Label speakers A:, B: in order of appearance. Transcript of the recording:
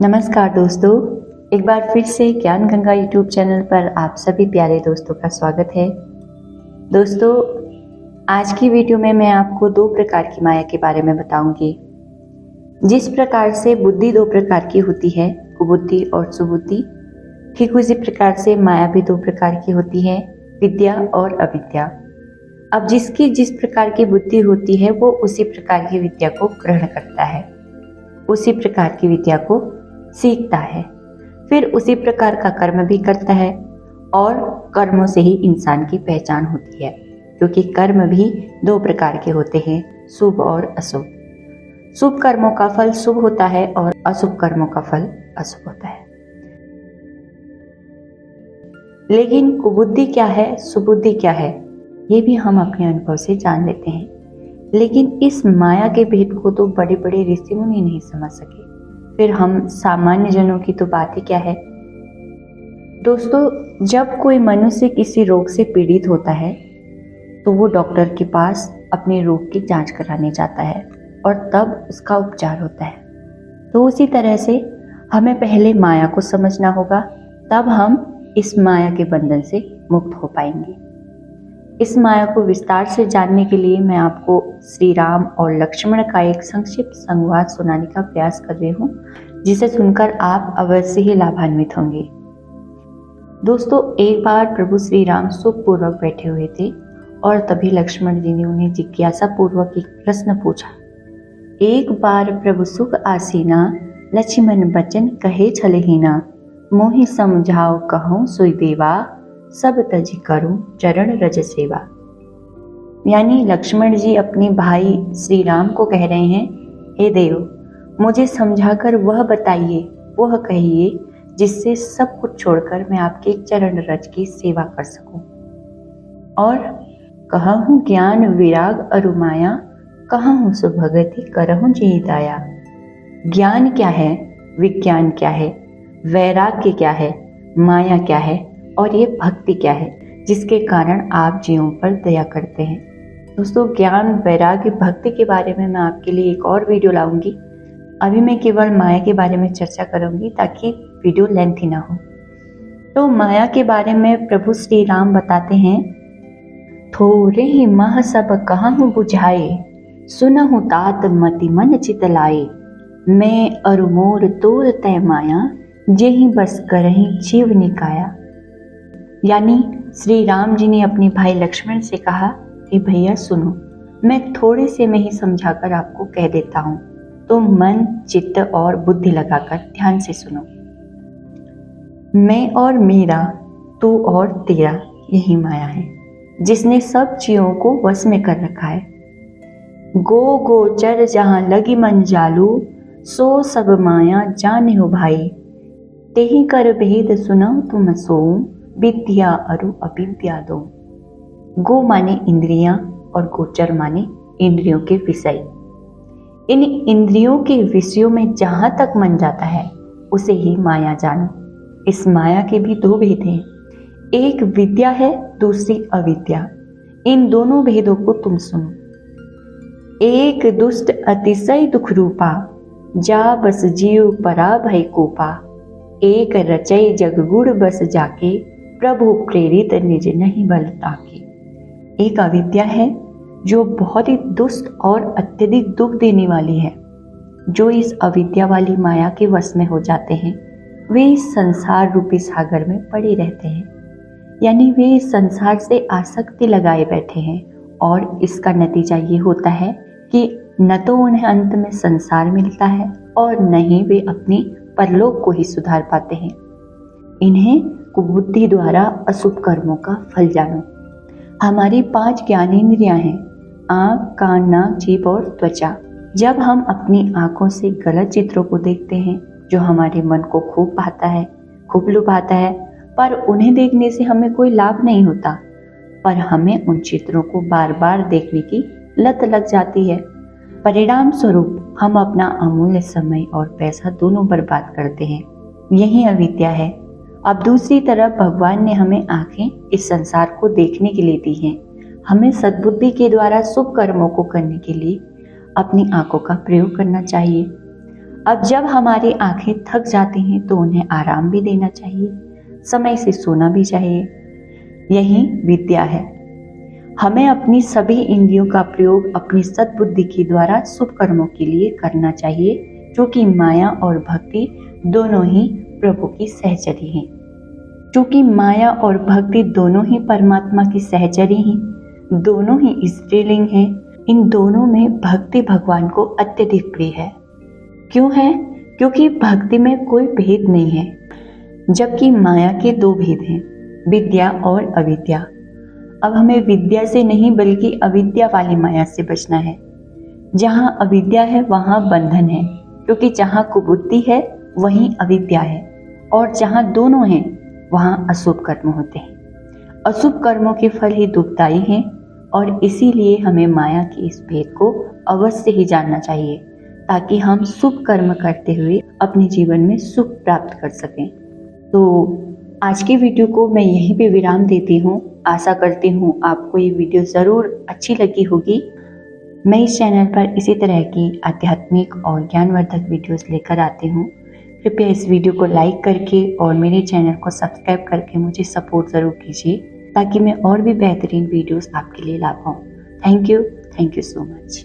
A: नमस्कार दोस्तों, एक बार फिर से ज्ञान गंगा यूट्यूब चैनल पर आप सभी प्यारे दोस्तों का स्वागत है। दोस्तों, आज की वीडियो में मैं आपको दो प्रकार की माया के बारे में बताऊंगी। जिस प्रकार से बुद्धि दो प्रकार की होती है, कुबुद्धि और सुबुद्धि, ठीक उसी प्रकार से माया भी दो प्रकार की होती है, विद्या और अविद्या। अब जिसकी जिस प्रकार की बुद्धि होती है वो उसी प्रकार की विद्या को ग्रहण करता है, उसी प्रकार की विद्या को सीखता है, फिर उसी प्रकार का कर्म भी करता है और कर्मों से ही इंसान की पहचान होती है, क्योंकि कर्म भी दो प्रकार के होते हैं, शुभ और अशुभ। शुभ कर्मों का फल शुभ होता है और अशुभ कर्मों का फल अशुभ होता है। लेकिन कुबुद्धि क्या है, सुबुद्धि क्या है, ये भी हम अपने अनुभव से जान लेते हैं। लेकिन इस माया के भेद को तो बड़े बड़े ऋषि मुनि नहीं समझ सके, फिर हम सामान्य जनों की तो बात ही क्या है। दोस्तों, जब कोई मनुष्य किसी रोग से पीड़ित होता है तो वो डॉक्टर के पास अपने रोग की जांच कराने जाता है और तब उसका उपचार होता है। तो उसी तरह से हमें पहले माया को समझना होगा, तब हम इस माया के बंधन से मुक्त हो पाएंगे। इस माया को विस्तार से जानने के लिए मैं आपको श्री राम और लक्ष्मण का एक संक्षिप्त संवाद सुनाने का प्रयास कर रही हूँ, जिसे सुनकर आप अवश्य ही लाभान्वित होंगे। दोस्तों, एक बार प्रभु श्री राम सुखपूर्वक बैठे हुए थे और तभी लक्ष्मण जी ने उन्हें जिज्ञासा पूर्वक एक प्रश्न पूछा। एक बार प्रभु सुख आसीना, लक्ष्मण बचन कहे छलहीना, मोहि समझाओ कहूँ सोई देवा, सब तजी करूं चरण रज सेवा। यानी लक्ष्मण जी अपने भाई श्री राम को कह रहे हैं, हे देव, मुझे समझाकर वह बताइए, वह कहिए जिससे सब कुछ छोड़कर मैं आपके चरण रज की सेवा कर सकूं। और कहूं ज्ञान विराग अरुमाया, कहूं सुभगति करहूं जी दाया। ज्ञान क्या है, विज्ञान क्या है, वैराग्य क्या है, माया क्या है और ये भक्ति क्या है, जिसके कारण आप जीवों पर दया करते हैं। दोस्तों, ज्ञान वैराग्य भक्ति के बारे में मैं आपके लिए एक और वीडियो लाऊंगी। अभी मैं केवल माया के बारे में चर्चा करूंगी ताकि वीडियो लेंथी ना हो। तो माया के बारे में प्रभु श्री राम बताते हैं, थोरे ही मह सब कहूँ बुझाए, सुनहु तात मति मन चित लाए। मैं अरुमोर तोर तय माया, जेहि बस करहि जीव निकाया। यानी श्री राम जी ने अपने भाई लक्ष्मण से कहा कि भैया सुनो, मैं थोड़े से में ही समझाकर आपको कह देता हूँ, तो मन चित्त और बुद्धि लगाकर ध्यान से सुनो। मैं और मेरा, तू और तेरा, यही माया है जिसने सब जीवों को वश में कर रखा है। गो गोचर जहाँ लगी मन जालू, सो सब माया जाने हो भाई। तेहि कर भेद सुनो तुम सोऊं, विद्या अरु अविद्या दो। गो माने इंद्रियां और गोचर माने इंद्रियों के विषय। इन इंद्रियों के विषयों में जहां तक मन जाता है उसे ही माया जानो। इस माया के भी दो भेद हैं, एक विद्या है, दूसरी अविद्या। इन दोनों भेदों को तुम सुनो। एक दुष्ट अतिशय दुख रूपा, जा बस जीव परा भय कोपा। एक रचई जगगुड़ बस जाके, प्रभु प्रेरित निज नहीं बल ताके। एक अविद्या है जो बहुत ही दुष्ट और अत्यधिक दुख देने वाली है। जो इस अविद्या वाली माया के वश में हो जाते हैं वे इस संसार रूपी सागर में पड़े रहते हैं, यानी वे इस संसार से आसक्ति लगाए बैठे हैं। और इसका नतीजा ये होता है कि न तो उन्हें अंत में संसार मिलता है और न ही वे अपने परलोक को ही सुधार पाते हैं। इन्हें कुबुद्धि द्वारा अशुभ कर्मों का फल जानो। हमारी 5 ज्ञानेंद्रियां हैं, आँख, कान, नाक, जीभ और त्वचा। जब हम अपनी आँखों से गलत चित्रों को देखते हैं जो हमारे मन को खूब भाता है, खूब लुभाता है, पर उन्हें देखने से हमें कोई लाभ नहीं होता, पर हमें उन चित्रों को बार बार देखने की लत लग जाती है। परिणाम स्वरूप हम अपना अमूल्य समय और पैसा दोनों बर्बाद करते हैं। यही अविद्या है। अब दूसरी तरफ भगवान ने हमें आंखें इस संसार को देखने के लिए दी हैं। हमें सद्बुद्धि के द्वारा शुभ कर्मों को करने के लिए अपनी आंखों का प्रयोग करना चाहिए। अब जब हमारी आंखें थक जाती हैं तो उन्हें आराम भी देना चाहिए, समय से सोना भी चाहिए। यही विद्या है। हमें अपनी सभी इंद्रियों का प्रयोग अपनी सद्बुद्धि के द्वारा शुभ कर्मों के लिए करना चाहिए, जो कि माया और भक्ति दोनों ही प्रभु की सहचरी हैं। क्योंकि माया और भक्ति दोनों ही परमात्मा की सहचरी हैं, दोनों ही स्त्रीलिंग हैं। इन दोनों में भक्ति भगवान को अत्यधिक प्रिय है। क्यों है? क्योंकि भक्ति में कोई भेद नहीं है, जबकि माया के दो भेद हैं, विद्या और अविद्या। अब हमें विद्या से नहीं बल्कि अविद्या वाली माया से बचना है। जहाँ अविद्या है वहाँ बंधन है, क्योंकि जहाँ कुबुद्धि है वहीं अविद्या है, और जहाँ दोनों हैं वहाँ अशुभ कर्म होते हैं। अशुभ कर्मों के फल ही दुखदायी हैं, और इसीलिए हमें माया के इस भेद को अवश्य ही जानना चाहिए, ताकि हम शुभ कर्म करते हुए अपने जीवन में सुख प्राप्त कर सकें। तो आज की वीडियो को मैं यहीं पे विराम देती हूँ। आशा करती हूँ आपको ये वीडियो ज़रूर अच्छी लगी होगी। मैं इस चैनल पर इसी तरह की आध्यात्मिक और ज्ञानवर्धक वीडियोस लेकर आती हूँ। कृपया इस वीडियो को लाइक करके और मेरे चैनल को सब्सक्राइब करके मुझे सपोर्ट ज़रूर कीजिए, ताकि मैं और भी बेहतरीन वीडियोस आपके लिए ला पाऊँ। Thank you so much.